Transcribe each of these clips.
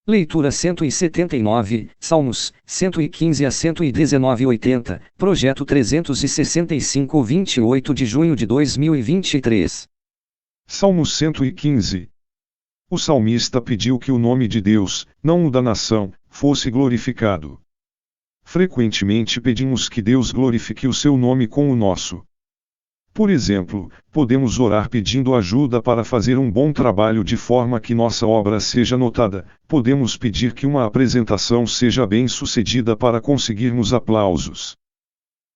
Leitura 179, Salmos, 115 a 119:80, Projeto 365 28 de junho de 2023. Salmo 115. O salmista pediu que o nome de Deus, não o da nação, fosse glorificado. Frequentemente pedimos que Deus glorifique o seu nome com o nosso. Por exemplo, podemos orar pedindo ajuda para fazer um bom trabalho de forma que nossa obra seja notada, podemos pedir que uma apresentação seja bem-sucedida para conseguirmos aplausos.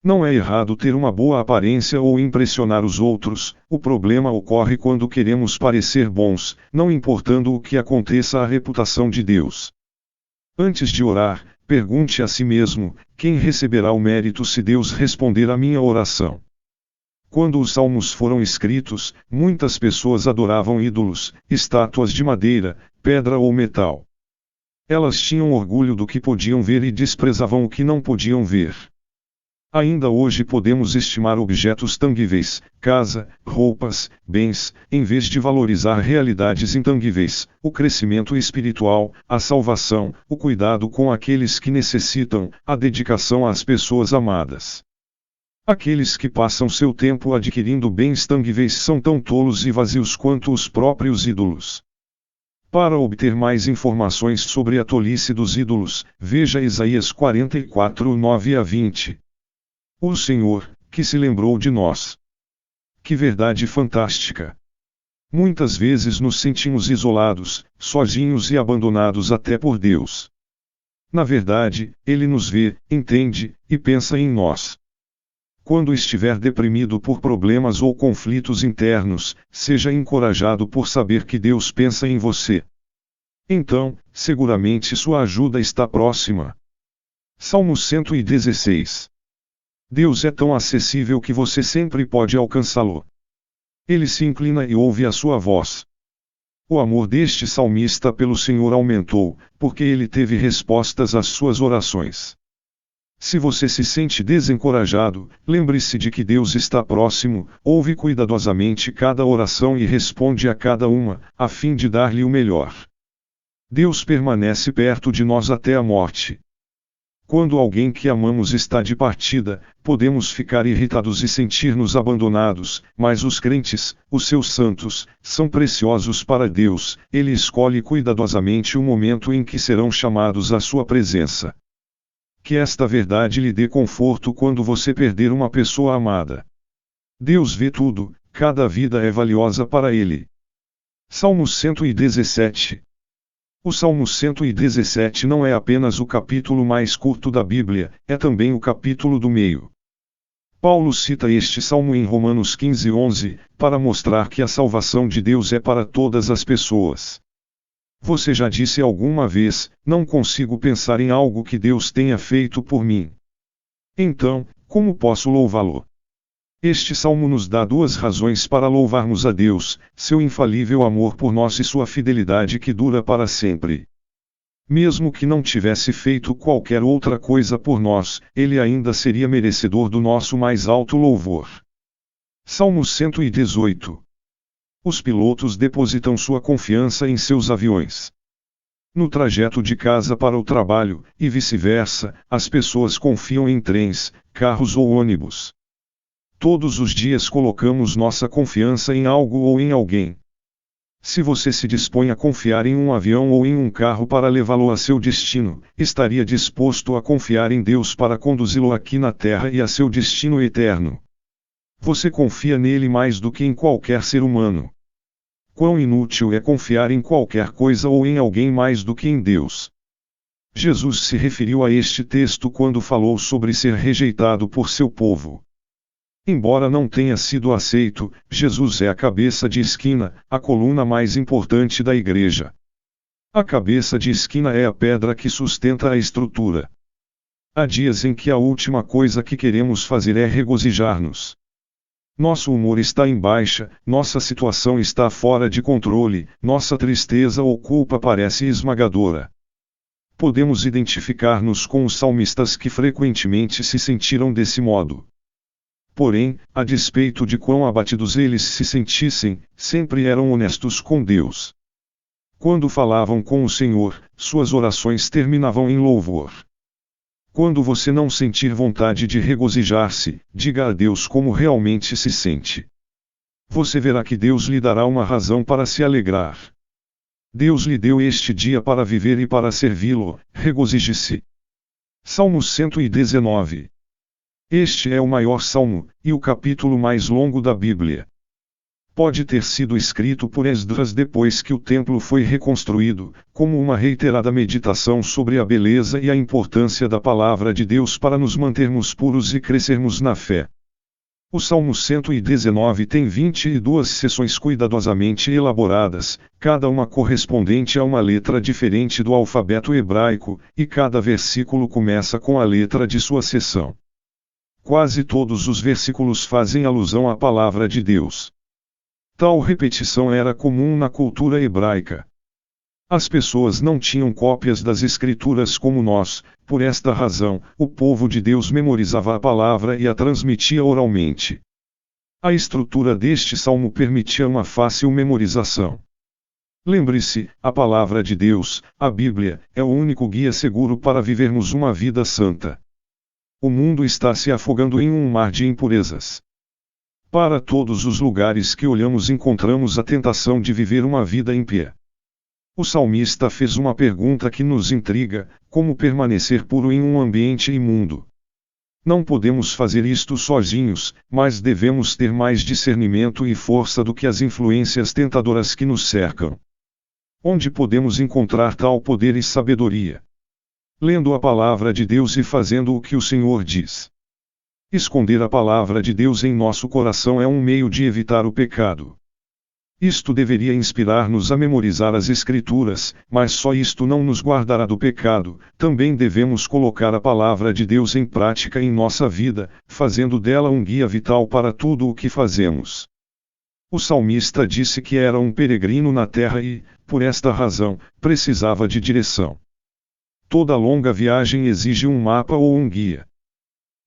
Não é errado ter uma boa aparência ou impressionar os outros, o problema ocorre quando queremos parecer bons, não importando o que aconteça à reputação de Deus. Antes de orar, pergunte a si mesmo: quem receberá o mérito se Deus responder à minha oração? Quando os salmos foram escritos, muitas pessoas adoravam ídolos, estátuas de madeira, pedra ou metal. Elas tinham orgulho do que podiam ver e desprezavam o que não podiam ver. Ainda hoje podemos estimar objetos tangíveis, casa, roupas, bens, em vez de valorizar realidades intangíveis, o crescimento espiritual, a salvação, o cuidado com aqueles que necessitam, a dedicação às pessoas amadas. Aqueles que passam seu tempo adquirindo bens tangíveis são tão tolos e vazios quanto os próprios ídolos. Para obter mais informações sobre a tolice dos ídolos, veja Isaías 44, 9-20. O Senhor, que se lembrou de nós. Que verdade fantástica! Muitas vezes nos sentimos isolados, sozinhos e abandonados até por Deus. Na verdade, Ele nos vê, entende, e pensa em nós. Quando estiver deprimido por problemas ou conflitos internos, seja encorajado por saber que Deus pensa em você. Então, seguramente sua ajuda está próxima. Salmo 116. Deus é tão acessível que você sempre pode alcançá-lo. Ele se inclina e ouve a sua voz. O amor deste salmista pelo Senhor aumentou, porque ele teve respostas às suas orações. Se você se sente desencorajado, lembre-se de que Deus está próximo, ouve cuidadosamente cada oração e responde a cada uma, a fim de dar-lhe o melhor. Deus permanece perto de nós até a morte. Quando alguém que amamos está de partida, podemos ficar irritados e sentir-nos abandonados, mas os crentes, os seus santos, são preciosos para Deus, Ele escolhe cuidadosamente o momento em que serão chamados à sua presença. Que esta verdade lhe dê conforto quando você perder uma pessoa amada. Deus vê tudo, cada vida é valiosa para Ele. Salmo 117. O Salmo 117 não é apenas o capítulo mais curto da Bíblia, é também o capítulo do meio. Paulo cita este salmo em Romanos 15:11, para mostrar que a salvação de Deus é para todas as pessoas. Você já disse alguma vez: não consigo pensar em algo que Deus tenha feito por mim. Então, como posso louvá-lo? Este salmo nos dá duas razões para louvarmos a Deus: seu infalível amor por nós e sua fidelidade que dura para sempre. Mesmo que não tivesse feito qualquer outra coisa por nós, Ele ainda seria merecedor do nosso mais alto louvor. Salmo 118. Os pilotos depositam sua confiança em seus aviões. No trajeto de casa para o trabalho, e vice-versa, as pessoas confiam em trens, carros ou ônibus. Todos os dias colocamos nossa confiança em algo ou em alguém. Se você se dispõe a confiar em um avião ou em um carro para levá-lo a seu destino, estaria disposto a confiar em Deus para conduzi-lo aqui na Terra e a seu destino eterno. Você confia nele mais do que em qualquer ser humano. Quão inútil é confiar em qualquer coisa ou em alguém mais do que em Deus. Jesus se referiu a este texto quando falou sobre ser rejeitado por seu povo. Embora não tenha sido aceito, Jesus é a cabeça de esquina, a coluna mais importante da igreja. A cabeça de esquina é a pedra que sustenta a estrutura. Há dias em que a última coisa que queremos fazer é regozijar-nos. Nosso humor está em baixa, nossa situação está fora de controle, nossa tristeza ou culpa parece esmagadora. Podemos identificar-nos com os salmistas que frequentemente se sentiram desse modo. Porém, a despeito de quão abatidos eles se sentissem, sempre eram honestos com Deus. Quando falavam com o Senhor, suas orações terminavam em louvor. Quando você não sentir vontade de regozijar-se, diga a Deus como realmente se sente. Você verá que Deus lhe dará uma razão para se alegrar. Deus lhe deu este dia para viver e para servi-lo, regozije-se. Salmo 119. Este é o maior salmo, e o capítulo mais longo da Bíblia. Pode ter sido escrito por Esdras depois que o templo foi reconstruído, como uma reiterada meditação sobre a beleza e a importância da palavra de Deus para nos mantermos puros e crescermos na fé. O Salmo 119 tem 22 seções cuidadosamente elaboradas, cada uma correspondente a uma letra diferente do alfabeto hebraico, e cada versículo começa com a letra de sua seção. Quase todos os versículos fazem alusão à palavra de Deus. Tal repetição era comum na cultura hebraica. As pessoas não tinham cópias das Escrituras como nós, por esta razão, o povo de Deus memorizava a palavra e a transmitia oralmente. A estrutura deste salmo permitia uma fácil memorização. Lembre-se, a palavra de Deus, a Bíblia, é o único guia seguro para vivermos uma vida santa. O mundo está se afogando em um mar de impurezas. Para todos os lugares que olhamos encontramos a tentação de viver uma vida impia. O salmista fez uma pergunta que nos intriga: como permanecer puro em um ambiente imundo? Não podemos fazer isto sozinhos, mas devemos ter mais discernimento e força do que as influências tentadoras que nos cercam. Onde podemos encontrar tal poder e sabedoria? Lendo a palavra de Deus e fazendo o que o Senhor diz. Esconder a palavra de Deus em nosso coração é um meio de evitar o pecado. Isto deveria inspirar-nos a memorizar as Escrituras, mas só isto não nos guardará do pecado. Também devemos colocar a palavra de Deus em prática em nossa vida, fazendo dela um guia vital para tudo o que fazemos. O salmista disse que era um peregrino na terra e, por esta razão, precisava de direção. Toda longa viagem exige um mapa ou um guia.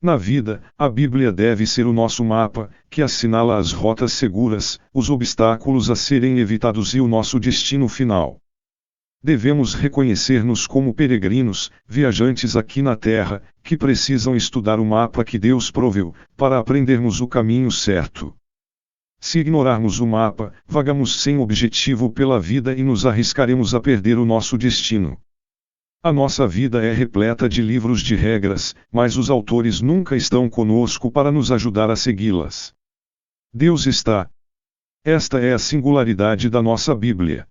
Na vida, a Bíblia deve ser o nosso mapa, que assinala as rotas seguras, os obstáculos a serem evitados e o nosso destino final. Devemos reconhecer-nos como peregrinos, viajantes aqui na Terra, que precisam estudar o mapa que Deus proveu, para aprendermos o caminho certo. Se ignorarmos o mapa, vagamos sem objetivo pela vida e nos arriscaremos a perder o nosso destino. A nossa vida é repleta de livros de regras, mas os autores nunca estão conosco para nos ajudar a segui-las. Deus está. Esta é a singularidade da nossa Bíblia.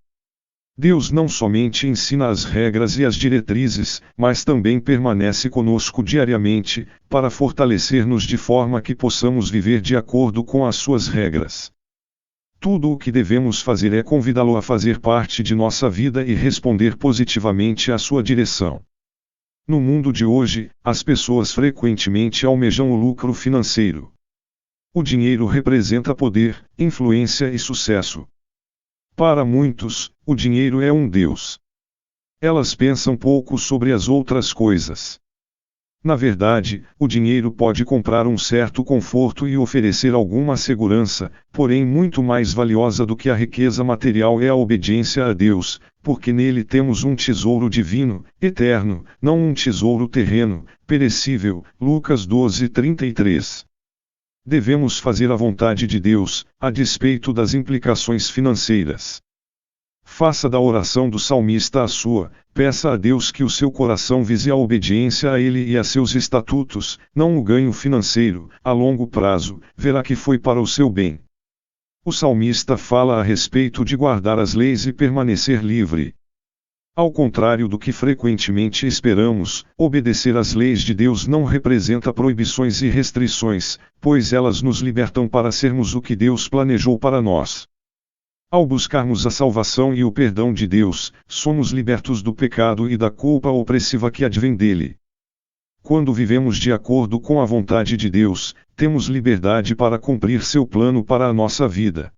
Deus não somente ensina as regras e as diretrizes, mas também permanece conosco diariamente, para fortalecer-nos de forma que possamos viver de acordo com as suas regras. Tudo o que devemos fazer é convidá-lo a fazer parte de nossa vida e responder positivamente à sua direção. No mundo de hoje, as pessoas frequentemente almejam o lucro financeiro. O dinheiro representa poder, influência e sucesso. Para muitos, o dinheiro é um Deus. Elas pensam pouco sobre as outras coisas. Na verdade, o dinheiro pode comprar um certo conforto e oferecer alguma segurança, porém muito mais valiosa do que a riqueza material é a obediência a Deus, porque nele temos um tesouro divino, eterno, não um tesouro terreno, perecível. Lucas 12:33. Devemos fazer a vontade de Deus, a despeito das implicações financeiras. Faça da oração do salmista a sua, peça a Deus que o seu coração vise a obediência a Ele e a seus estatutos, não o ganho financeiro. A longo prazo, verá que foi para o seu bem. O salmista fala a respeito de guardar as leis e permanecer livre. Ao contrário do que frequentemente esperamos, obedecer às leis de Deus não representa proibições e restrições, pois elas nos libertam para sermos o que Deus planejou para nós. Ao buscarmos a salvação e o perdão de Deus, somos libertos do pecado e da culpa opressiva que advém dele. Quando vivemos de acordo com a vontade de Deus, temos liberdade para cumprir seu plano para a nossa vida.